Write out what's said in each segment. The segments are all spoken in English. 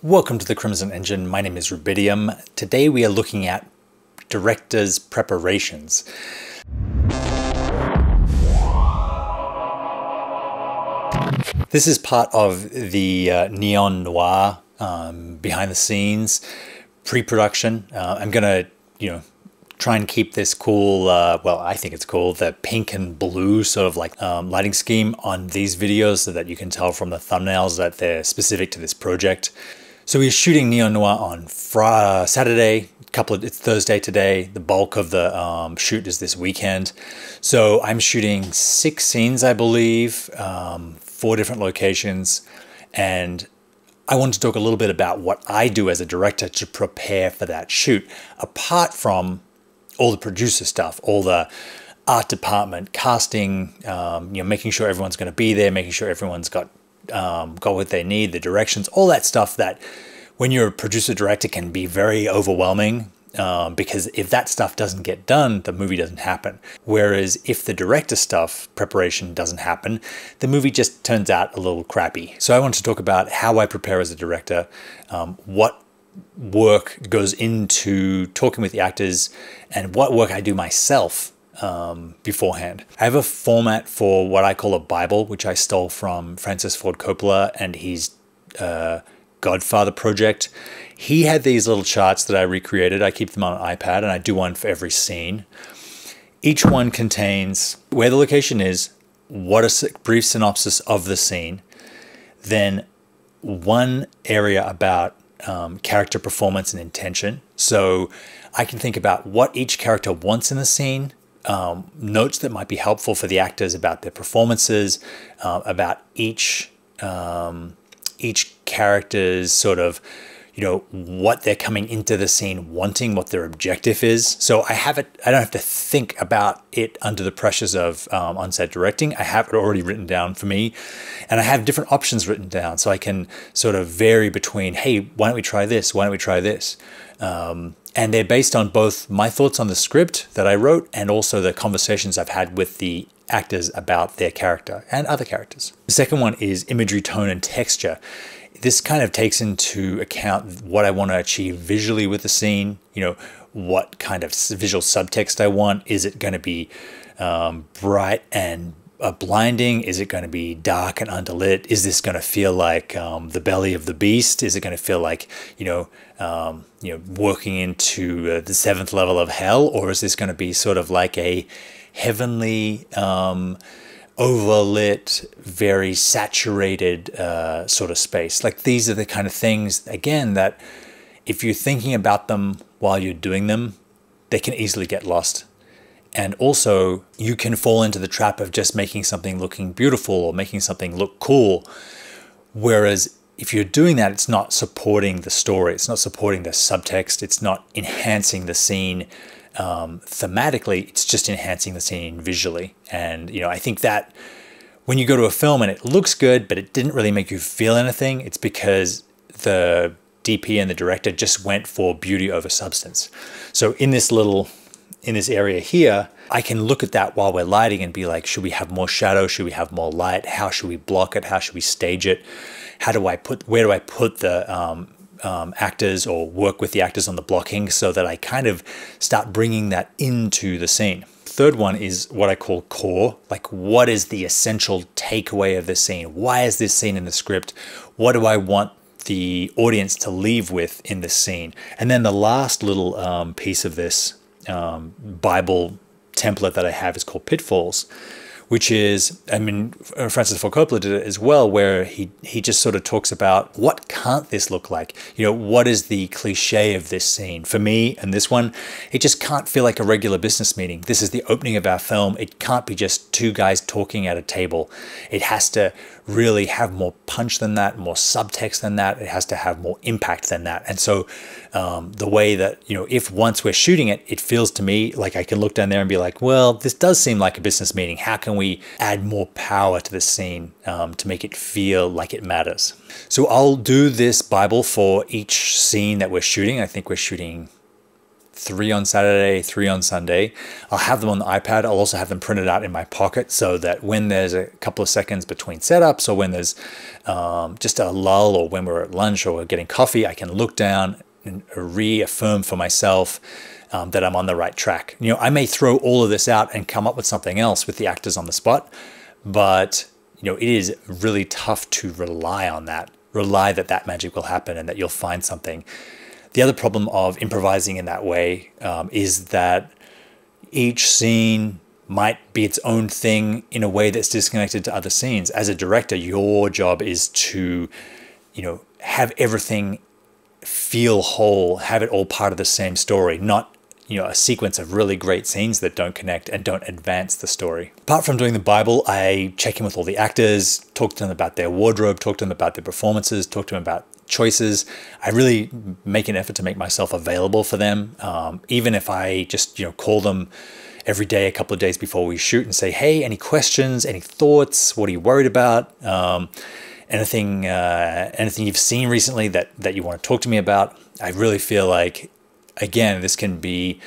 Welcome to the Crimson Engine. My name is Rubidium. Today we are looking at director's preparations. This is part of the Neon Noir behind the scenes pre-production. I'm gonna, try and keep this cool, well, I think it's cool, the pink and blue sort of like lighting scheme on these videos so that you can tell from the thumbnails that they're specific to this project. So we're shooting Neon Noir on Saturday, it's Thursday today. The bulk of the shoot is this weekend. So I'm shooting 6 scenes, I believe, 4 different locations. And I want to talk a little bit about what I do as a director to prepare for that shoot, apart from all the producer stuff, all the art department, casting, making sure everyone's going to be there, making sure everyone's got what they need, the directions, all that stuff that when you're a producer director can be very overwhelming, because if that stuff doesn't get done, the movie doesn't happen. Whereas if the director stuff preparation doesn't happen, the movie just turns out a little crappy. So I want to talk about how I prepare as a director, what work goes into talking with the actors, and what work I do myself beforehand. I have a format for what I call a Bible, which I stole from Francis Ford Coppola and his Godfather project. He had these little charts that I recreated. I keep them on an iPad and I do one for every scene. Each one contains where the location is, what a brief synopsis of the scene, then one area about character performance and intention. So I can think about what each character wants in the scene, notes that might be helpful for the actors about their performances, about each character's sort of, what they're coming into the scene wanting, what their objective is. So I don't have to think about it under the pressures of on-set directing. I have it already written down for me, and I have different options written down so I can sort of vary between, hey, why don't we try this? Why don't we try this? And they're based on both my thoughts on the script that I wrote and also the conversations I've had with the actors about their character and other characters. The second one is imagery, tone, and texture. This kind of takes into account what I want to achieve visually with the scene, what kind of visual subtext I want. Is it going to be bright and blinding? Is it going to be dark and underlit? Is this going to feel like the belly of the beast? Is it going to feel like, working into the 7th level of hell? Or is this going to be sort of like a heavenly, overlit, very saturated sort of space? Like, these are the kind of things, again, that if you're thinking about them while you're doing them, they can easily get lost. And also, you can fall into the trap of just making something looking beautiful or making something look cool. Whereas if you're doing that, it's not supporting the story. It's not supporting the subtext. It's not enhancing the scene thematically. It's just enhancing the scene visually. And, I think that when you go to a film and it looks good, but it didn't really make you feel anything, it's because the DP and the director just went for beauty over substance. So in this area here, I can look at that while we're lighting and be like, should we have more shadow? Should we have more light? How should we block it? How should we stage it? Where do I put the actors, or work with the actors on the blocking, so that I kind of start bringing that into the scene. Third one is what I call core. Like, what is the essential takeaway of this scene? Why is this scene in the script? What do I want the audience to leave with in this scene? And then the last little piece of this Bible template that I have is called Pitfalls, which is, Francis Ford Coppola did it as well, where he just sort of talks about, what can't this look like? What is the cliche of this scene? For me, and this one, it just can't feel like a regular business meeting. This is the opening of our film. It can't be just 2 guys talking at a table. It has to really have more punch than that, more subtext than that. It has to have more impact than that. And so the way that, if once we're shooting it, it feels to me like I can look down there and be like, well, this does seem like a business meeting. How can we add more power to the scene to make it feel like it matters? So I'll do this Bible for each scene that we're shooting. I think we're shooting 3 on Saturday, 3 on Sunday. I'll have them on the iPad. I'll also have them printed out in my pocket so that when there's a couple of seconds between setups, or when there's just a lull, or when we're at lunch or we're getting coffee, I can look down and reaffirm for myself that I'm on the right track. You know, I may throw all of this out and come up with something else with the actors on the spot, but you know, it is really tough to rely on that. Rely that magic will happen and that you'll find something. The other problem of improvising in that way is that each scene might be its own thing in a way that's disconnected to other scenes. As a director, your job is to, you know, have everything feel whole, have it all part of the same story, not, you know, a sequence of really great scenes that don't connect and don't advance the story. Apart from doing the Bible, I check in with all the actors, talk to them about their wardrobe, talk to them about their performances, talk to them about choices. I really make an effort to make myself available for them, even if I just, you know, call them every day, a couple of days before we shoot, and say, hey, any questions, any thoughts, what are you worried about? Anything you've seen recently that you want to talk to me about? I really feel like, again, this can be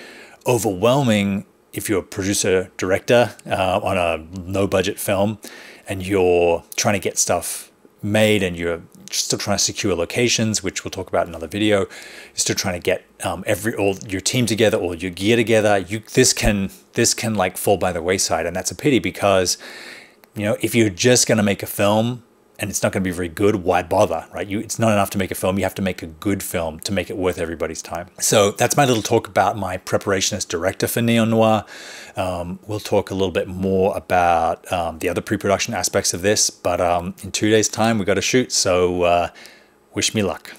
overwhelming if you're a producer director on a no budget film and you're trying to get stuff made and you're still trying to secure locations, which we'll talk about in another video. You're still trying to get all your team together, all your gear together. This can like fall by the wayside, and that's a pity, because, you know, if you're just going to make a film and it's not going to be very good, why bother, right? It's not enough to make a film. You have to make a good film to make it worth everybody's time. So that's my little talk about my preparation as director for Neon Noir. We'll talk a little bit more about the other pre-production aspects of this, but in 2 days' time, we got to shoot. So wish me luck.